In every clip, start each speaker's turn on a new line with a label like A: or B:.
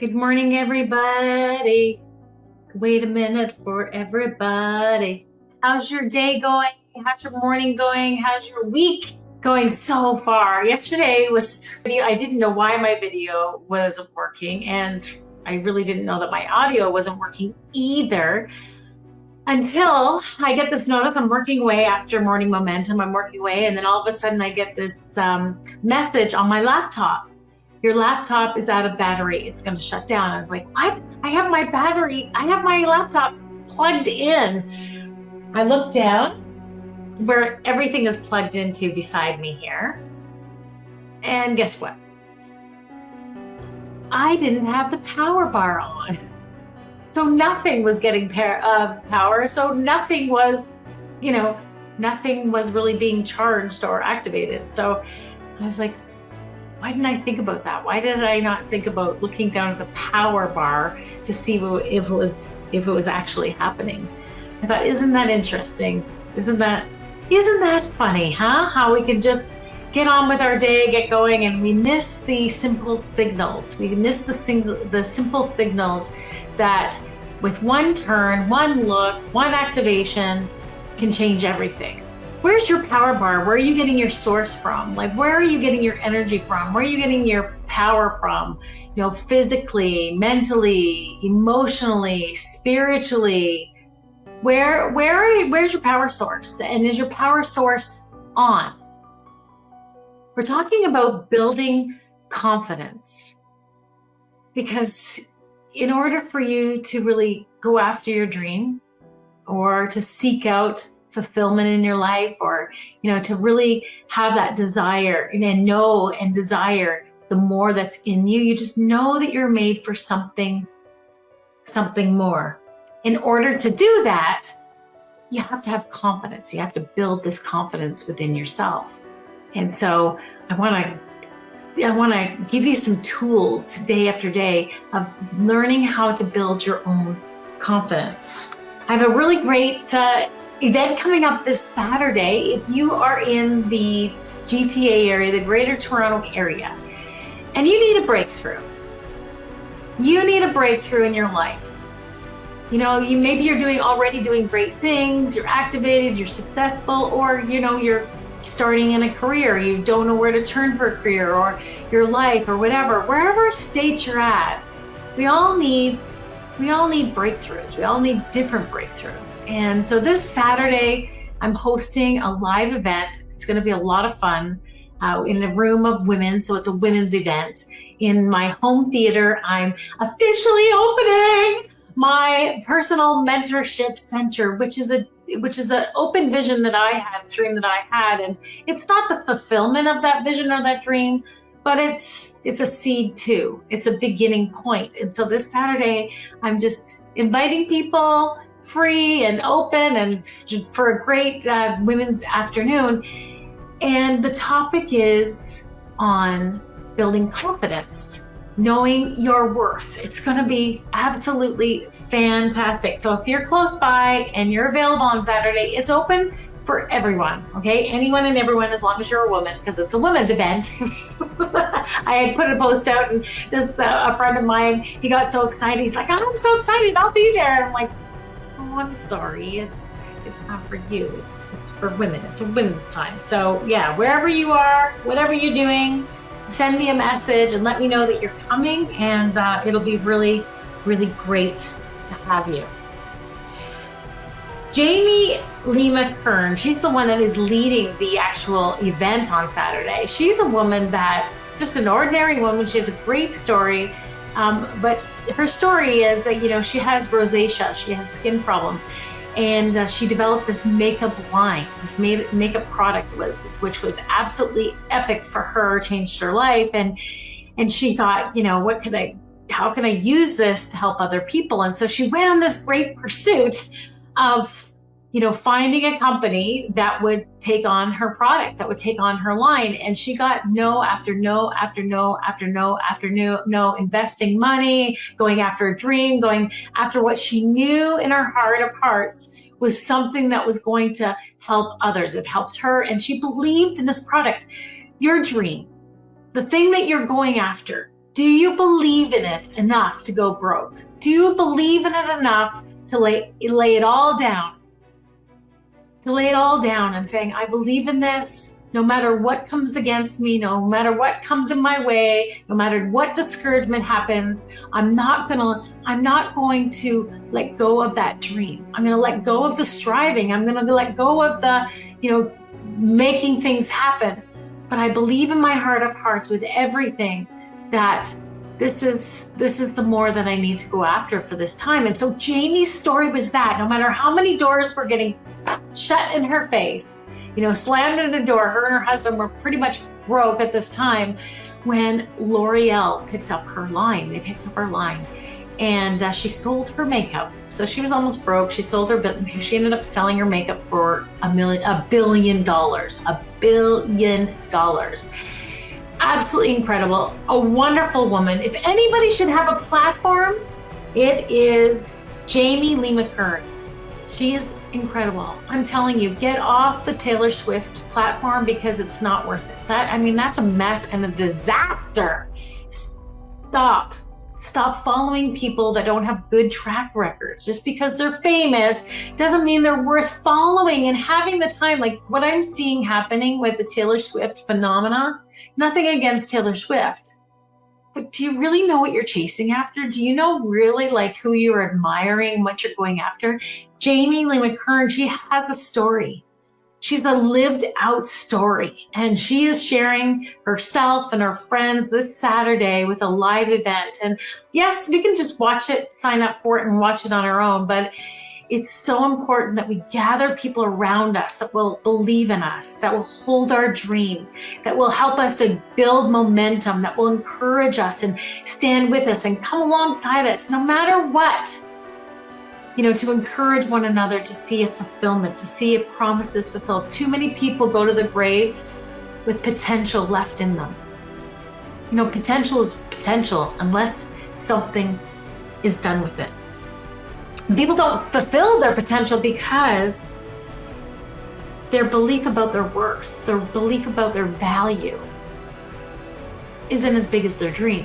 A: Good morning, everybody. Wait a minute for everybody. How's your day going? How's your morning going? How's your week going so far? Yesterday I didn't know why my video wasn't working, and I really didn't know that my audio wasn't working either until I get this notice. I'm working away after morning momentum. I'm working away, and then all of a sudden I get this message on my laptop. Your laptop is out of battery. It's going to shut down. I was like, what? I have my laptop plugged in. I looked down where everything is plugged into beside me here. And guess what? I didn't have the power bar on. So nothing was getting power. So nothing was really being charged or activated. So I was like, why didn't I think about that? Why did I not think about looking down at the power bar to see if it was actually happening? I thought, isn't that interesting? Isn't that funny, huh? How we can just get on with our day, get going, and we miss the simple signals. We miss the simple signals that with one turn, one look, one activation can change everything. Where's your power bar? Where are you getting your source from? Like, where are you getting your energy from? Where are you getting your power from? Physically, mentally, emotionally, spiritually. Where's your power source? And is your power source on? We're talking about building confidence, because in order for you to really go after your dream or to seek out fulfillment in your life, or to really have that desire and know and desire the more that's in you, you just know that you're made for something more. In order to do that, you have to have confidence. You have to build this confidence within yourself. And so I want to give you some tools day after day of learning how to build your own confidence. I have a really great event coming up this Saturday. If you are in the GTA area, the Greater Toronto area, and you need a breakthrough in your life. Maybe you're already doing great things, you're activated, you're successful, or you're starting in a career, you don't know where to turn for a career or your life or wherever state you're at. We all need breakthroughs. We all need different breakthroughs. And so this Saturday, I'm hosting a live event. It's going to be a lot of fun in a room of women. So it's a women's event in my home theater. I'm officially opening my personal mentorship center, which is an open vision that I had, a dream that I had. And it's not the fulfillment of that vision or that dream, but it's a seed too. It's a beginning point. And so this Saturday, I'm just inviting people, free and open, and for a great women's afternoon. And the topic is on building confidence, knowing your worth. It's going to be absolutely fantastic. So if you're close by and you're available on Saturday, it's open for everyone, okay? Anyone and everyone, as long as you're a woman, because it's a women's event. I had put a post out, and a friend of mine, he got so excited. He's like, oh, I'm so excited, I'll be there. I'm like, oh, I'm sorry. It's not for you. It's for women. It's a women's time. So yeah, wherever you are, whatever you're doing, send me a message and let me know that you're coming, and it'll be really, really great to have you. Jamie Lima Kern, she's the one that is leading the actual event on Saturday. She's a woman just an ordinary woman. She has a great story, but her story is that, she has rosacea, she has skin problem, and she developed this makeup line, this makeup product, which was absolutely epic for her, changed her life, and she thought, how can I use this to help other people? And so she went on this great pursuit of finding a company that would take on her product, that would take on her line. And she got no after no after no after no after no, investing money, going after a dream, going after what she knew in her heart of hearts was something that was going to help others. It helped her, and she believed in this product. Your dream, the thing that you're going after, Do you believe in it enough to go broke? Do you believe in it enough to lay it all down? To lay it all down and saying, I believe in this, no matter what comes against me, no matter what comes in my way, no matter what discouragement happens, I'm not going to let go of that dream. I'm going to let go of the striving. I'm going to let go of the, making things happen. But I believe in my heart of hearts with everything that this is the more that I need to go after for this time. And so Jamie's story was that no matter how many doors were getting shut in her face, slammed in a door, her and her husband were pretty much broke at this time when L'Oreal picked up her line. They picked up her line and she sold her makeup. So she was almost broke. She sold her, but she ended up selling her makeup for $1 billion. $1 billion. Absolutely incredible. A wonderful woman. If anybody should have a platform, it is Jamie Lima Kern. She is incredible. I'm telling you, get off the Taylor Swift platform because it's not worth it. That's a mess and a disaster. Stop following people that don't have good track records. Just because they're famous doesn't mean they're worth following and having the time. Like what I'm seeing happening with the Taylor Swift phenomena, nothing against Taylor Swift, but do you really know what you're chasing after? Do you know really like who you're admiring, what you're going after? Jamie Lima Kern, she has a story. She's the lived out story, and she is sharing herself and her friends this Saturday with a live event. And yes, we can just watch it, sign up for it and watch it on our own, but it's so important that we gather people around us that will believe in us, that will hold our dream, that will help us to build momentum, that will encourage us and stand with us and come alongside us no matter what. To encourage one another to see a fulfillment, to see if promises fulfilled. Too many people go to the grave with potential left in them. Potential is potential unless something is done with it. And people don't fulfill their potential because their belief about their worth, their belief about their value isn't as big as their dream.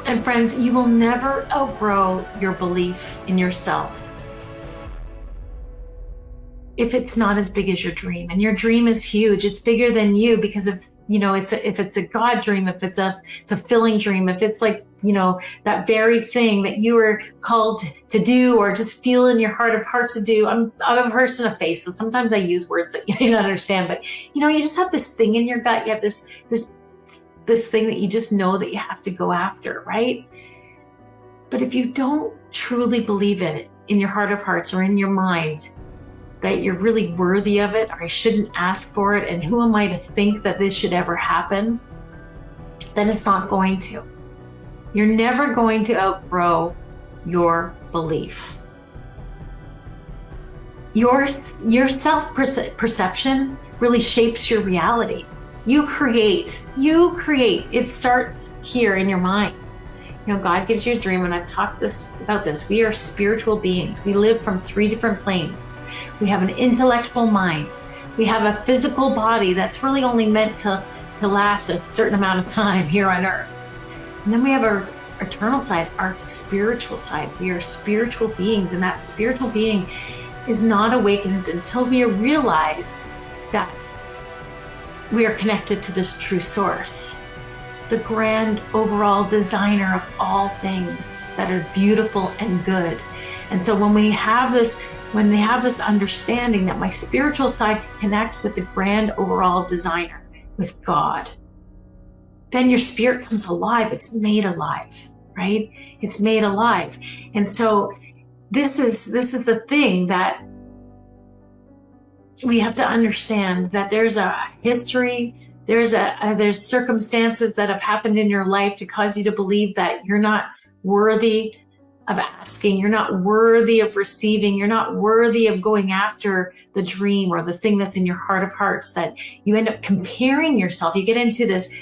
A: And friends, you will never outgrow your belief in yourself if it's not as big as your dream. And your dream is huge. It's bigger than you because of, if it's a God dream, if it's a fulfilling dream, if it's like, that very thing that you were called to do or just feel in your heart of hearts to do. I'm a person of faith, so sometimes I use words that you don't understand, but you just have this thing in your gut. You have this thing that you just know that you have to go after, right? But if you don't truly believe in it in your heart of hearts or in your mind that you're really worthy of it, or I shouldn't ask for it, and who am I to think that this should ever happen, then it's not going to. You're never going to outgrow your belief. Your self-perception really shapes your reality. You create. It starts here in your mind. God gives you a dream, and I've talked about this. We are spiritual beings. We live from 3 different planes. We have an intellectual mind. We have a physical body that's really only meant to last a certain amount of time here on earth. And then we have our eternal side, our spiritual side. We are spiritual beings, and that spiritual being is not awakened until we realize that we are connected to this true source, the grand overall designer of all things that are beautiful and good. And so when they have this understanding that my spiritual side can connect with the grand overall designer, with God, then your spirit comes alive. It's made alive, right? It's made alive. And so this is the thing that we have to understand, that there's a history, there's circumstances that have happened in your life to cause you to believe that you're not worthy of asking, you're not worthy of receiving, you're not worthy of going after the dream or the thing that's in your heart of hearts, that you end up comparing yourself. You get into this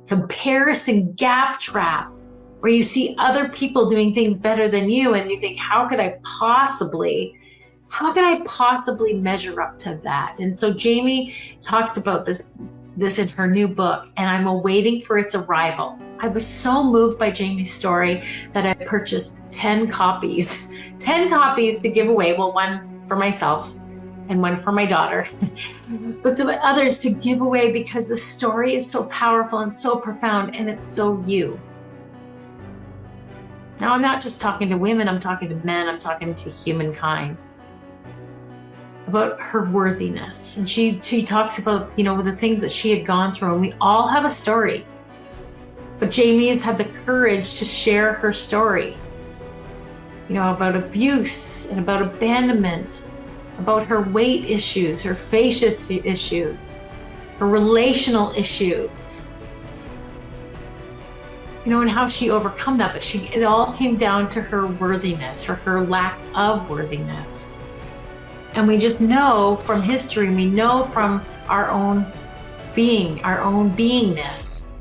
A: comparison gap trap where you see other people doing things better than you, and you think, how could I possibly measure up to that? And so Jamie talks about this this in her new book, and I'm awaiting for its arrival. I was so moved by Jamie's story that I purchased 10 copies, 10 copies to give away. Well, one for myself and one for my daughter, but some others to give away because the story is so powerful and so profound, and it's so you. Now, I'm not just talking to women, I'm talking to men, I'm talking to humankind about her worthiness. And she talks about, the things that she had gone through, and we all have a story. But Jamie has had the courage to share her story, about abuse and about abandonment, about her weight issues, her fascia issues, her relational issues, and how she overcome that. But it all came down to her worthiness, or her lack of worthiness. And we just know from history, we know from our own being, our own beingness,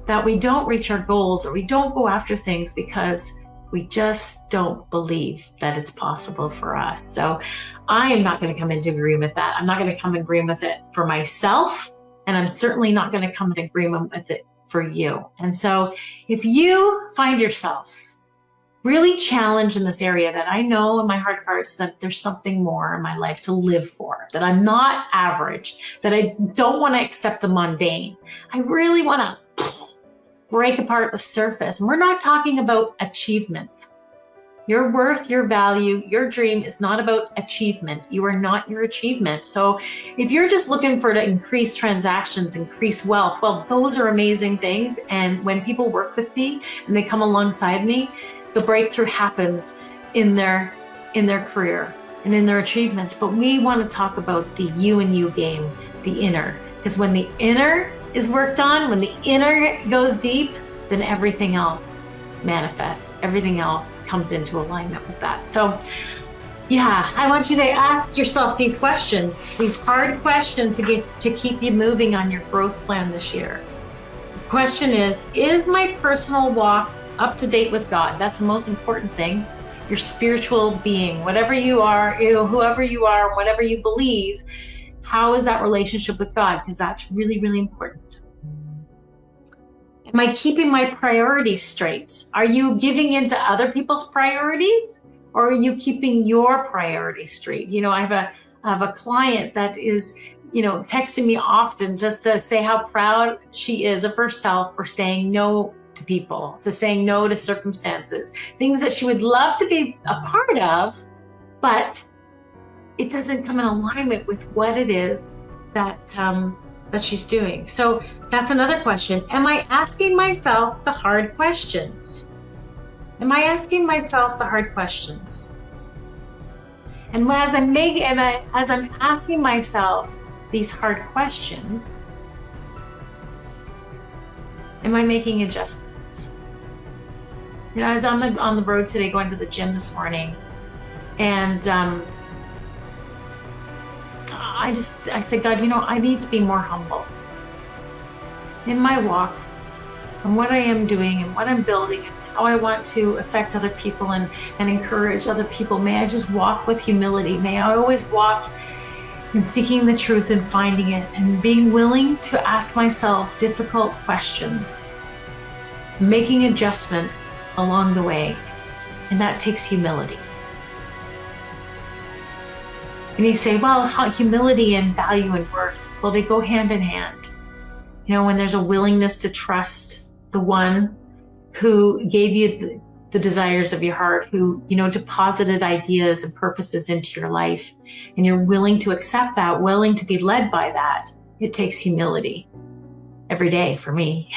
A: that we don't reach our goals, or we don't go after things because we just don't believe that it's possible for us. So I am not going to come into agreement with that. I'm not going to come in agreement with it for myself, and I'm certainly not going to come in agreement with it for you. And so if you find yourself really challenged in this area, that I know in my heart of hearts that there's something more in my life to live for, that I'm not average, that I don't want to accept the mundane. I really want to break apart the surface. And we're not talking about achievement. Your worth, your value, your dream is not about achievement. You are not your achievement. So if you're just looking to increase transactions, increase wealth, well, those are amazing things. And when people work with me and they come alongside me, the breakthrough happens in their career and in their achievements. But we want to talk about the you and you game, the inner. Because when the inner is worked on, when the inner goes deep, then everything else manifests. Everything else comes into alignment with that. So yeah, I want you to ask yourself these questions, these hard questions to keep you moving on your growth plan this year. The question is my personal walk up to date with God? That's the most important thing. Your spiritual being, whatever you are, whoever you are, whatever you believe, how is that relationship with God? Because that's really, really important. Am I keeping my priorities straight? Are you giving into other people's priorities, or are you keeping your priorities straight? I have a client that is, texting me often just to say how proud she is of herself for saying no to people, to saying no to circumstances, things that she would love to be a part of, but it doesn't come in alignment with what it is that she's doing. So that's another question. Am I asking myself the hard questions? Am I asking myself the hard questions? And as I'm asking myself these hard questions, am I making adjustments? I was on the road today going to the gym this morning, and I said, God, I need to be more humble in my walk and what I am doing and what I'm building and how I want to affect other people and encourage other people. May I just walk with humility. May I always walk in seeking the truth and finding it, and being willing to ask myself difficult questions, making adjustments along the way. And that takes humility. And you say, well, how humility and value and worth, well, they go hand in hand. When there's a willingness to trust the one who gave you the desires of your heart, who, deposited ideas and purposes into your life, and you're willing to accept that, willing to be led by that, it takes humility every day for me.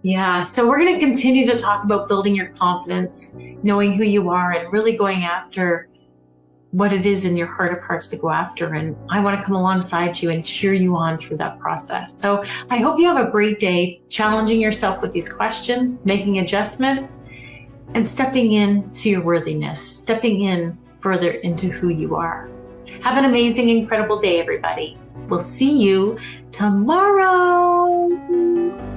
A: Yeah, so we're going to continue to talk about building your confidence, knowing who you are, and really going after what it is in your heart of hearts to go after. And I want to come alongside you and cheer you on through that process. So I hope you have a great day, challenging yourself with these questions, making adjustments, and stepping into your worthiness, stepping in further into who you are. Have an amazing, incredible day, everybody. We'll see you tomorrow.